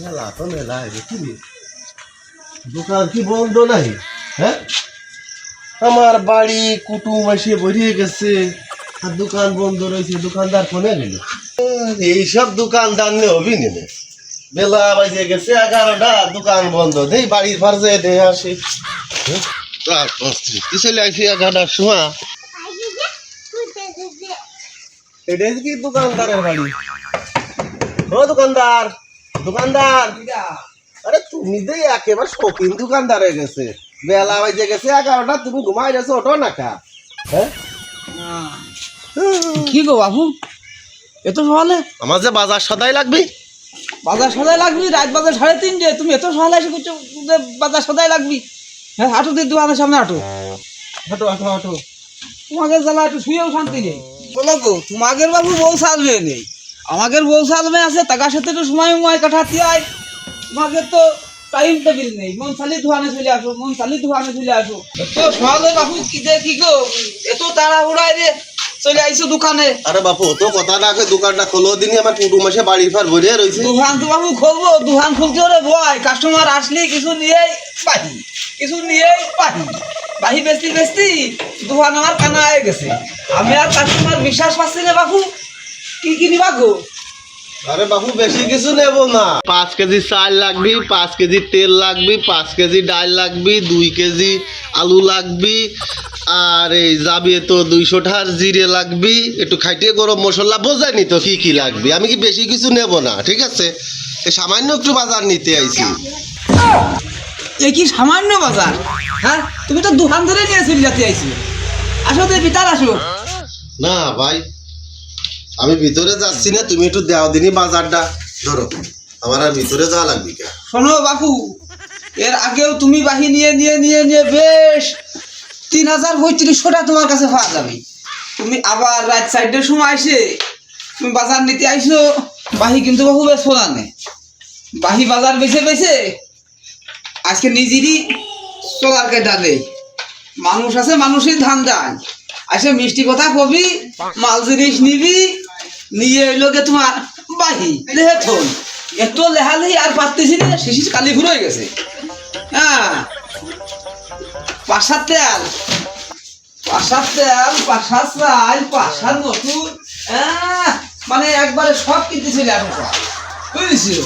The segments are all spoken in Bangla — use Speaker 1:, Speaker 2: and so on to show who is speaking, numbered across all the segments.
Speaker 1: মেলা তো মেলা কি দোকান কি বন্ধ নাই? হ্যাঁ, আমার বাড়ি কুটুম এসে বেরিয়ে গেছে আর দোকান বন্ধ রয়েছে। দোকানদার কোনে গেল? এইসব দোকানদার নেবি নেবে, বেলা বাজে গেছে 11টা, দোকান বন্ধ। দেই বাড়ির ফার্জে দিয়ে আসি। চলে আসি 11টার সময়। এটাই কি দোকানদারের বাড়ি? ও দোকানদার, দোকানদার, আরে তুমি যে একেবারে শৌখিন দোকানদার হয়ে গেছে। বেলা বাজে গেছে 11টা, তুমি ঘুমাই গেছো, ওঠো না কা? হ্যাঁ,
Speaker 2: কি গো বাবু এত সকালে?
Speaker 1: আমার যে বাজার সদাই লাগবে।
Speaker 2: বাজার সদাই লাগবি? রাত বাজার 3:30, তুমি এত সকালে এসে করছো বাজার সদাই লাগবি? হ্যাঁ, হাঁটো দিয়ে দোকানের সামনে হাঁটো।
Speaker 1: হাঁটো হাঁটো হাঁটো।
Speaker 2: তোমাকে জ্বালা একটু শুয়েও শান্তি নেই। বলো গো, তোমাদের বাবু বউ সাজবে নেই, আমাদের বউ সাজবে আছে, টাকার সাথে একটু সময় কাটাতে হয়। তোমাদের তো টাইম টেবিল নেই। মন চালি ধোয়ানে চলে আসো, মন চালি ধোয়ানে চলে আসো। এত সকালে বাবু কি দে কি গো, এত তাড়াহুড়ায় রে চলে আইছো দোকানে?
Speaker 1: আরে বাপু, তো কথা না, দোকানটা খোলো দিনই। আমার কুটুম এসে বাড়ি ফার ভরিয়ে রয়েছে।
Speaker 2: দোকান তো বাবু খুলবো, দোকান খুলতে হলে ভয়। কাস্টমার আসলে কিছু নিয়েই বাহি, কিছু নিয়েই বাহি, বাহি বেচতে বেচতে দোকান আমার কানা হয়ে গেছে। আমি আর কাস্টমার বিশ্বাস পাচ্ছি না বাবু। কি কিনিবা গো?
Speaker 1: আরে বাবু, বেশি কিছু নেব না। 5 কেজি চাল লাগবে, 5 কেজি তেল লাগবে, 5 কেজি ডাল লাগবে, 2 কেজি আলু লাগবে, আর এই যাবে তো 200 টাকার জিরে লাগবে, একটু খাইতে গরম মশলা, বোঝায়নি তো কি কি লাগবে। আমি কি বেশি কিছু নেব না, ঠিক আছে? এই সামান্য একটু বাজার নিতে আইছি।
Speaker 2: এ কি সামান্য বাজার? হ্যাঁ, তুমি তো দোকান ধরে নিয়ে চলে যেতে আইছো। আসো তো ভিতর আসো।
Speaker 1: না ভাই, আমি ভিতরে যাচ্ছি না, তুমি একটু দেও দিনই বাজারটা ধরো। আমার আর ভিতরে যাওয়া লাগবে কে?
Speaker 2: শোনো বাপু, এর আগেও তুমি বাহি নিয়ে নিয়ে নিয়ে নিয়ে বেশ 3,3500 টাকা তোমার কাছে পাওয়া যাবে। তুমি আবার রাত 4টার সময় এসে তুমি বাজার নিতে আইসো, বাহি কিন্তু বাবু বেশ ফোলানে। বাহি বাজার বেছে বেছে আজকে নিজেরই চলার কেটা নেই। মানুষ আছে, মানুষই ধান দেয়। আসে মিষ্টি কথা কবি, মাল জিনিস নিবি, নিয়ে এলোকে তোমার বাহি লেহেথন। এত লেহালেহি আর পারতেছি না, শিশির কালি ঘুরে গেছে। হ্যাঁ, পাশার তেল, পাশার তেল, পাশার চাল, পাশার নতুন, মানে একবারে সব কিনতেছিল এখন বুঝেছিল।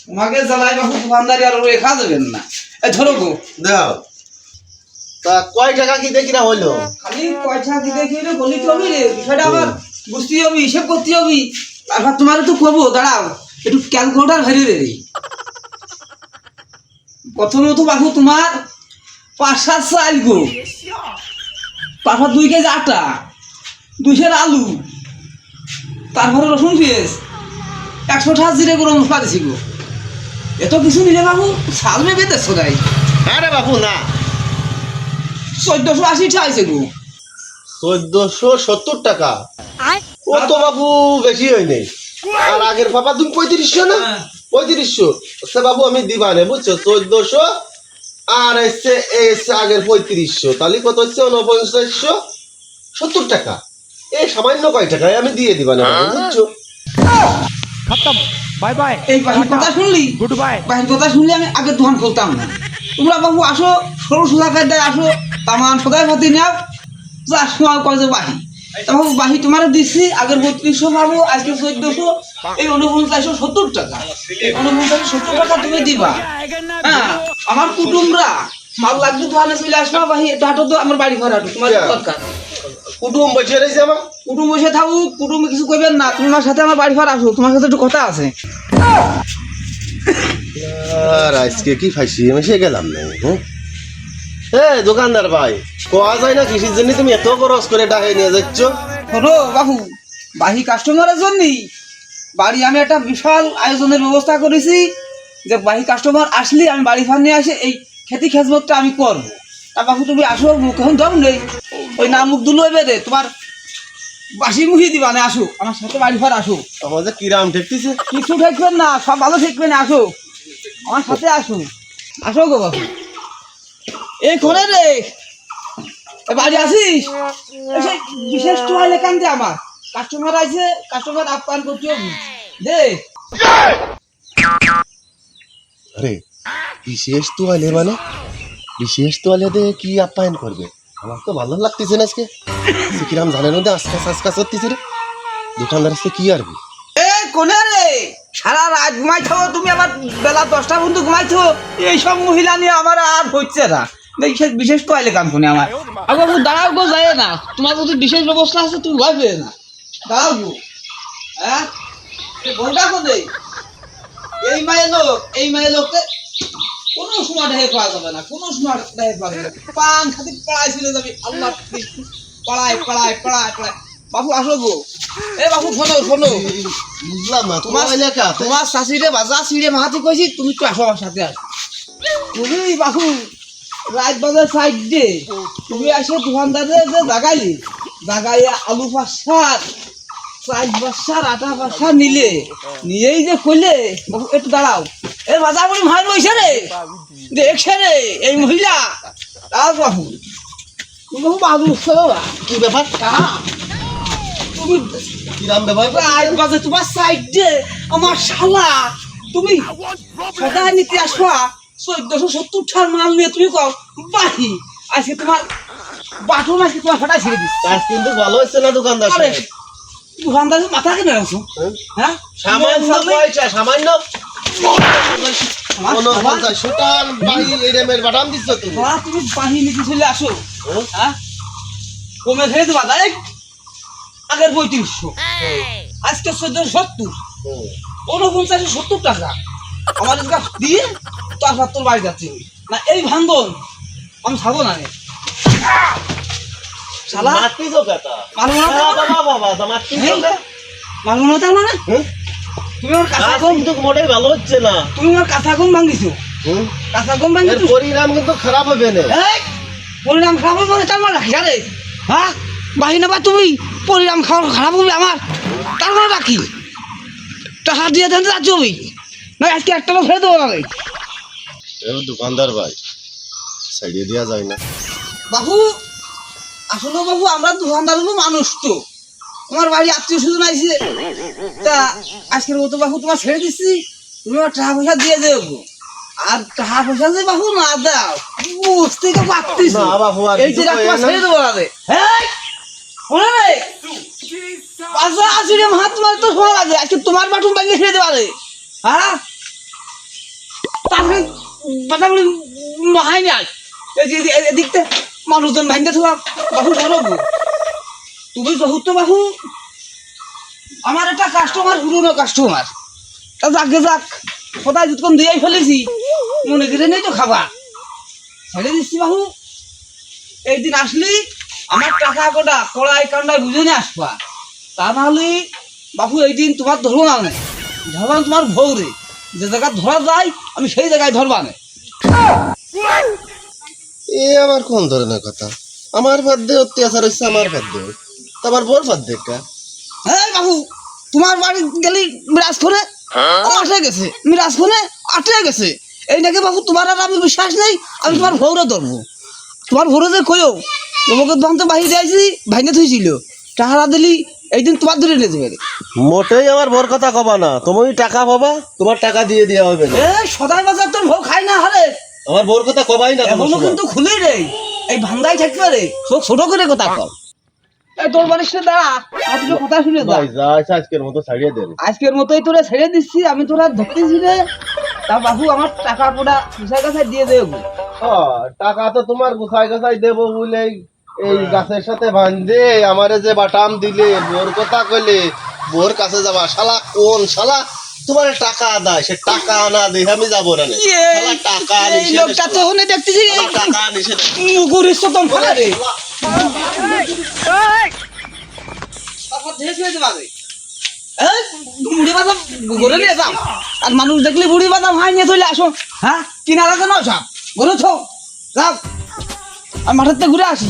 Speaker 2: তোমাকে জ্বালাই বাবু দোকানদারি আর রেখা দেবেন না। এই ধরো গো,
Speaker 1: দাও। তা কয় টাকা কি দেখি না হইলো?
Speaker 2: খালি পয়সা কি দেখি বলিতে হবে রে, বিষয়টা আবার বুঝতে হবে, হিসেব করতে হবে। তারপর তোমার একটু করবো, দাঁড়াও একটু ক্যালকুলেটার ভেরি রে। প্রথমত বাবু তোমার 5-7 চাল গো, তারপর 2 কেজি আটা, 2 সের আলু, তারপরে রসুন পেঁয়াজ, 100 টাকা জিরে গুঁড়ো মশলা দিছি গো। এত কিছু নিলে বাবু সালমে বেঁধেছো গাই।
Speaker 1: আরে বাবু না,
Speaker 2: 1480 টাকা আছে গো।
Speaker 1: 1470 টাকা? ও তো বাবু বেশি হয় নাই। আর আগের বাবা তুমি 3500 না? 3500 সে বাবু আমি দিবা না, বুঝছো? 1400 আর এসছে আগের 3500, তাহলে কত হচ্ছে? 4970 টাকা। এই সামান্য কয় টাকায় আমি দিয়ে দিবা না বাবু, বুঝছো?
Speaker 3: खत्म बाय बाय
Speaker 2: এই বাহির কথা শুনলি,
Speaker 3: गुड बाय
Speaker 2: বাহির কথা শুনলি আমি আগে দোকান খুলতাম না। তোমরা বাবু আসো, সরু সোজা কায়দায় আসো, তামান সদাই ফাতি নাও, যা সময় কয় যে বাহি। তা বাবু বাহি তোমারও দিচ্ছি, আগের 3200 বাবু, আজকে 1400, এই 4970 টাকা। 4970 টাকা তুমি দিবা। হ্যাঁ, আমার কুটুমরা মাল লাগবে দোকানে চলে আসবা, বাহি একটু হাঁটো তো, আমার বাড়ি ঘর হাঁটো, তোমার কি দরকার?
Speaker 1: কুটুম বসে রয়েছে আমার।
Speaker 2: কুটুম বসে থাকুক, কুটুমে কিছু করবেন না, তুমি আমার সাথে আমার বাড়ি ঘর আসো, তোমার সাথে একটু কথা আছে।
Speaker 1: আর আজকে কি ফাইসি আমি সে গেলাম না। হ্যাঁ দোকানদার ভাই, কোয়া যায় না কিসের জন্য তুমি এত খরচ করে ডাকে নিয়ে যাচ্ছ?
Speaker 2: হলো বাবু, বাহি কাস্টমারের জন্যই বাড়ি আমি একটা বিশাল আয়োজনের ব্যবস্থা করেছি, যে বাহি কাস্টমার আসলে আমি বাড়ি ফার নিয়ে আসে এই খেতি খেজমতটা আমি করবো। তা বাবু তুমি আসো, মুখ এখন দম নেই, ওই না মুখ দুলো বেঁধে তোমার বাসি মুখি দিবা না, আসো আমার সাথে বাড়ি ফার আসো।
Speaker 1: আমাদের কিরাম ঠেকতেছে?
Speaker 2: কিছু ঠেকবেন না, সব ভালো ঠেকবেন, আসো আমার সাথে আসো, আসো গো বাবু। এই করে রে, বাড়ি আসিস? সেই বিশেষ টুয়াল এখান দিয়ে আমার কাস্টমার আছে, কাস্টমার আপ্যায়ন করতে হবে দে।
Speaker 1: আরে বিশেষ তোয়ালে মানে বিশেষ তোয়ালে দিয়ে কি আপ্যায়ন করবে? আমার তো ভালো লাগতেছে না আজকে। কিরাম জানেন ওদের আজকাস আজকাস করতেছে রে। দোকানদার আজকে কি আরবি?
Speaker 2: এ কোনে রে, সারা রাত ঘুমাইছো তুমি, আবার বেলা 10টা পর্যন্ত ঘুমাইছো। এইসব মহিলা নিয়ে আমার আর হচ্ছে না। বিশেষ বিশেষ টয়লে কাম শুনে আমার। আর বাবু দাঁড়াও গো, যায় না, তোমার যদি বিশেষ ব্যবস্থা আছে তুমি ভয় পেয়ে না। দাঁড়াও গো, হ্যাঁ বলটা কোথায়? এই মায়ের লোককে কোনো সময় ঢেকে পাওয়া যাবে না, কোনো সময় ঢেকে পাওয়া যাবে না। পান খাতে পাড়ায় ছিল যাবে, আল্লাহ পাড়ায় পাড়ায় পাড়ায় পাড়ায়। বাবু আসো গো। এ বাবু শোনো শোনো,
Speaker 1: বুঝলাম না
Speaker 2: তোমার
Speaker 1: এলাকা
Speaker 2: তোমার শাশুড়ে বাজার ছিঁড়ে মাহাতি কইছি, তুমি একটু আসো আমার সাথে আসো। তুমি বাবু রাত বাজার সাইড দে, তুমি আসে দোকানদারে যে জাগাইলি, জাগাইয়া আলু পাঁচার, চাল পাঁচার, আটা পাঁচার নিলে, নিয়েই যে কইলে বাবু একটু দাঁড়াও। এ বাজার বলি ভাই রয়েছে রে, দেখছে রে এই মহিলা। দাঁড়াও বাবু, তুমি বাবু বাবু বাবা
Speaker 1: কি ব্যাপার?
Speaker 2: তুমি
Speaker 1: কিরাম ব্যাপার?
Speaker 2: রাত বাজে তোমার সাইডে আমার শালা, তুমি সদাই নিতে আসবা 1470 টার মাল নিয়ে, তুমি কও বাহি আজকে তোমার বাটন, আজকে তোমার ফাটাই ছেড়ে দিচ্ছি।
Speaker 1: কাজ কিন্তু ভালো হচ্ছে না দোকানদার
Speaker 2: আরে
Speaker 1: সাহেব।
Speaker 2: দোকানদারের মাথা কেন রাখছো? হ্যাঁ
Speaker 1: সামান্য পয়সা, সামান্য কোনো পঞ্চাশ সুতার বাহি এরমের বাটাম দিচ্ছ তুমি।
Speaker 2: তুমি বাহি নিতে চলে আসো, হ্যাঁ কমে খেয়ে দেবা তাই। আগের 3500, আজকে 1470, 4970 টাকা আমার কাছে দিয়ে তারপর তোর বাড়ি যাচ্ছি না। এই ভাঙ্গন আমি খাবো না রে শালা।
Speaker 1: মারতিছো কাটা?
Speaker 2: মারবো না
Speaker 1: বাবা বাবা তা মারতিছো কে?
Speaker 2: মারবো না তার মানে?
Speaker 1: হুম?
Speaker 2: তুমি আমার কাঁচা
Speaker 1: কাজ
Speaker 2: গম,
Speaker 1: কিন্তু মোটেই ভালো হচ্ছে না।
Speaker 2: তুমি আমার কাঁচা গম ভাঙিছো,
Speaker 1: হুম?
Speaker 2: কাঁচা গম
Speaker 1: এর
Speaker 2: ভাঙিছো।
Speaker 1: পরিণাম কিন্তু খারাপ হবে না।
Speaker 2: এই পরিণাম খারাপ হবে মানে তার মানে রাখি রে, হ্যাঁ বাহি নেবা তুমি, পরিণাম খারাপ হবে আমার, তার মানে রাখি। টাকা দিয়ে দেন যাচ্ছি আমি, না আজকে একটা লোক ফেলে দেবো লাগে।
Speaker 1: দোকানদার ভাই সাইডে দেওয়া যায় না।
Speaker 2: বাবু আসলে বাবু আমরা দোকানদার হলো মানুষ, তো তোমার বাড়ি আত্মীয় স্বজন আইছে, তা আজকের মতো বাবু তোমার ছেড়ে দিচ্ছি, তুমি আমার টাকা পয়সা দিয়ে দেবো। আর টাকা পয়সা যে বাবু না দাও বুঝতে পারতিস
Speaker 1: না বাবু, আর
Speaker 2: এই যে
Speaker 1: কিছু
Speaker 2: তোমার
Speaker 1: কইও না।
Speaker 2: ছেড়ে দেবো লাগে। হ্যাঁ শোনে রে, পাঁচা আসলে হাত মারে তো শোনা লাগে, আজকে তোমার বাটুন ভাঙিয়ে ছেড়ে দেওয়া রে। হ্যাঁ তারপরে বাটা বলি মাহাই নাই, এদিকতে মানুষজন ভাঙতে থাকা। বাবু শোনো গো, তুমি বহুত তো বাবু আমার একটা কাস্টমার, পুরনো কাস্টমার, তা যাকে যাক কোথায় যতক্ষণ দিয়েই ফেলেছি, মনে করে নেই তো খাবার ছেড়ে দিচ্ছি বাবু। এই দিন আসলি আমার টাকা কোটা কড়াই কান্ডায় বুঝে নিয়ে আসবা, তা নাহলে বাবু এই দিন তোমার ধরবো না, ধরবা তোমার ভৌরে, যে জায়গায় ধরা যায় আমি সেই জায়গায় ধরবা না।
Speaker 1: এ আবার কোন ধরনের কথা? আমার বাদে অত্যাচার হচ্ছে আমার বাদে, তোমার বোর বাদে কা?
Speaker 2: হ্যাঁ বাবু তোমার বাড়ি গেলি মিরাজ করে আটে গেছে, মিরাজ করে আটে গেছে, এই নাকি বাবু তোমার আর আমি বিশ্বাস নেই, আমি তোমার ভৌরে ধরবো। তোমার ভৌরে যে কইও তোমাকে ভাঙতে বাহির যাইছি, ভাঙে থুইছিল, টাকা দিলি এই দিন তোমার ধরে নিয়ে যাবে।
Speaker 1: মোটেই আমার বোর কথা কবা না, তুমি টাকা পাবা, তোমার টাকা দিয়ে দেওয়া হবে না।
Speaker 2: এ সদাই বাজার তোর ভৌ খাই না হারে,
Speaker 1: আমার বোর কথা কবাই না কোনো
Speaker 2: এখনো
Speaker 1: সময়।
Speaker 2: কিন্তু খুলে রে, এই ভান্দাই থাকতে পারে, চোখ ছোট করে কথা কও। এই তোর বাড়ির সাথে দাঁড়া, আমার দুটো কথা শুনে যা।
Speaker 1: ভাই যা আছে আজকের মতো ছাড়িয়ে দেন।
Speaker 2: আজকের মতোই তোরা ছেড়ে দিচ্ছি, আমি তোরা ধরতেছি রে। তা বাবু আমার টাকা পোড়া গুছাই গাছাই দিয়ে দেবো।
Speaker 1: টাকা তো তোমার গুছাই গাছাই দেবো বলে এই গাছের সাথে বাঁধে আমারে যে বাটাম দিলে, বোর কথা কইলে, বোর কাছে যাবা, শালা কোন শালা তোমার টাকা আদায়, সে টাকা আনা দেখে আমি যাবো না রে। শালা টাকা
Speaker 2: এই
Speaker 1: নিষেধ,
Speaker 2: লোকটা তো ওখানে দেখতেছি
Speaker 1: শালা টাকা নিষেধ।
Speaker 2: মুগুরির সতম ফেলে রে। তারপর ধীরে ধীরে দেবা রে। এই বুড়ি বাদাম ঘুরে নিয়ে যাও, আর মানুষ দেখলে বুড়ি বাদাম হাই নিয়ে চলে আসো। হ্যাঁ কিনা লাগে না সব ঘুরে ছো যাও, আর মাঠের থেকে ঘুরে আসি।